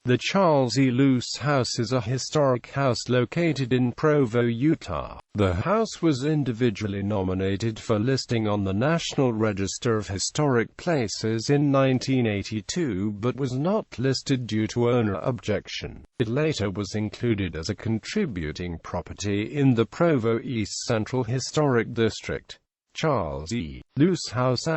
The Charles E.Loose House is a historic house located in Provo, Utah. The house was individually nominated for listing on the National Register of Historic Places in 1982 but was not listed due to owner objection. It later was included as a contributing property in the Provo East Central Historic District. Charles E. Loose House *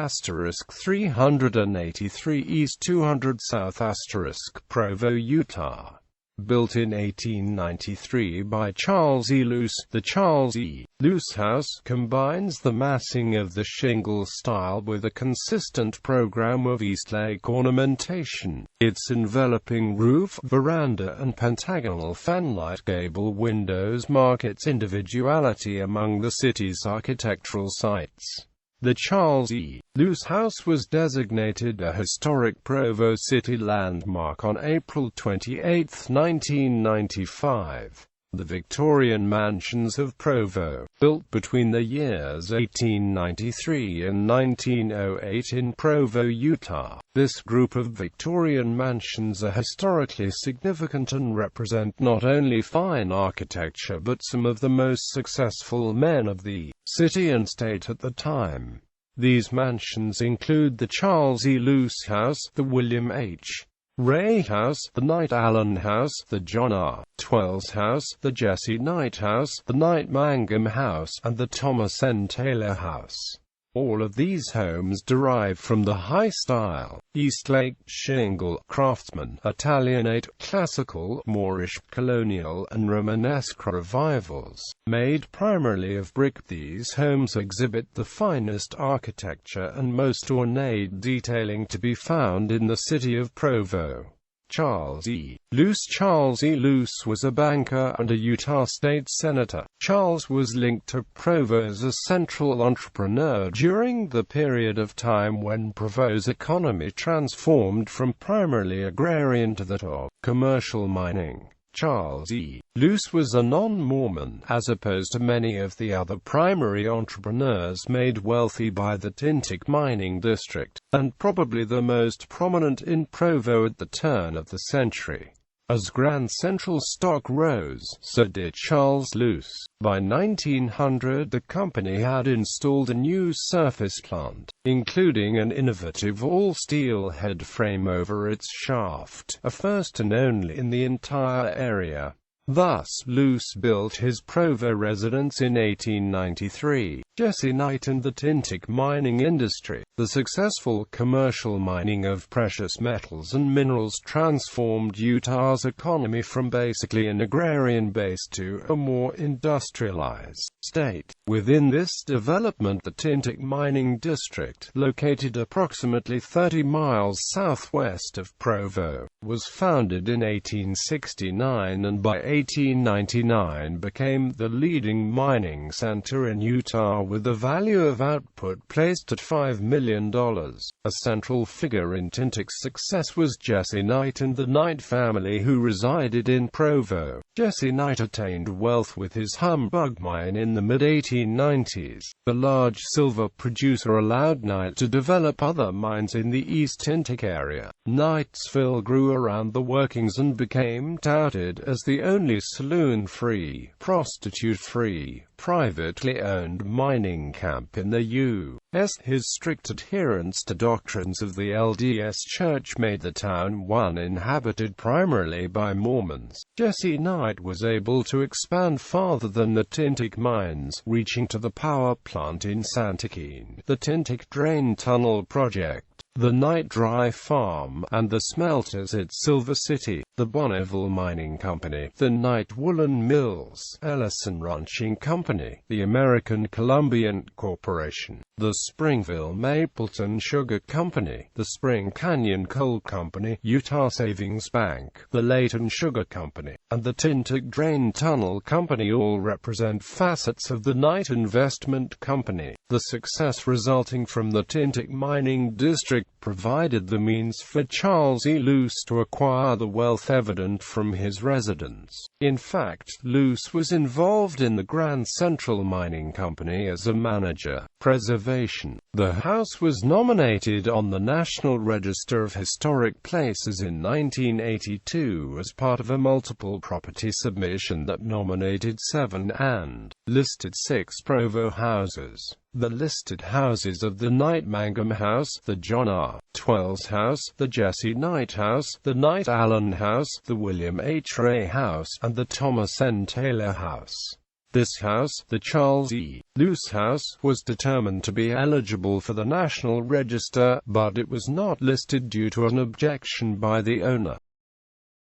383 East 200 South * Provo, Utah. Built in 1893 by Charles E. Loose, the Charles E. Loose House combines the massing of the shingle style with a consistent program of east-lake ornamentation. Its enveloping roof, veranda and pentagonal fanlight gable windows mark its individuality among the city's architectural sites. The Charles E. Loose House was designated a historic Provo City landmark on April 28, 1995. The Victorian mansions of Provo, built between the years 1893 and 1908 in Provo, Utah. This group of Victorian mansions are historically significant and represent not only fine architecture but some of the most successful men of the city and state at the time. These mansions include the Charles E. Loose House, the William H. Ray House, the Knight Allen House, the John R. Twells House, the Jesse Knight House, the Knight Mangum House, and the Thomas N. Taylor House. All of these homes derive from the high-style, Eastlake, shingle, craftsman, Italianate, classical, Moorish, colonial, and Romanesque revivals. Made primarily of brick, these homes exhibit the finest architecture and most ornate detailing to be found in the city of Provo. Charles E. Loose was a banker and a Utah state senator. Charles was linked to Provo as a central entrepreneur during the period of time when Provo's economy transformed from primarily agrarian to that of commercial mining. Charles E. Loose was a non-Mormon, as opposed to many of the other primary entrepreneurs made wealthy by the Tintic mining district, and probably the most prominent in Provo at the turn of the century. As Grand Central stock rose, so did Charles Loose. By 1900, the company had installed a new surface plant, including an innovative all-steel head frame over its shaft, a first and only in the entire area. Thus, Loose built his Provo residence in 1893. Jesse Knight and the Tintic mining industry. The successful commercial mining of precious metals and minerals transformed Utah's economy from basically an agrarian base to a more industrialized state. Within this development, the Tintic mining district, located approximately 30 miles southwest of Provo, was founded in 1869 and by 1899 became the leading mining center in Utah with a value of output placed at $5 million. A central figure in Tintic's success was Jesse Knight and the Knight family, who resided in Provo. Jesse Knight attained wealth with his Humbug mine in the mid-1890s. The large silver producer allowed Knight to develop other mines in the East Tintic area. Knightsville grew around the workings and became touted as the only saloon-free, prostitute-free, privately owned mining camp in the U.S. His strict adherence to doctrines of the LDS Church made the town one inhabited primarily by Mormons. Jesse Knight was able to expand farther than the Tintic mines, reaching to the power plant in Santikeen, the Tintic Drain Tunnel Project, the Knight Dry Farm, and the smelters at Silver City, the Bonneville Mining Company, the Knight Woolen Mills, Ellison Ranching Company, the American Columbian Corporation, the Springville Mapleton Sugar Company, the Spring Canyon Coal Company, Utah Savings Bank, the Layton Sugar Company, and the Tintic Drain Tunnel Company all represent facets of the Knight Investment Company. The success resulting from the Tintic mining district project provided the means for Charles E. Loose to acquire the wealth evident from his residence. In fact, Loose was involved in the Grand Central Mining Company as a manager. Preservation. The house was nominated on the National Register of Historic Places in 1982 as part of a multiple property submission that nominated 7 and listed 6 Provo houses. The listed houses are the Knight Mangum House, the John R. Twells House, the Jesse Knight House, the Knight Allen House, the William H. Ray House, and the Thomas N. Taylor House. This house, the Charles E. Loose House, was determined to be eligible for the National Register, but it was not listed due to an objection by the owner.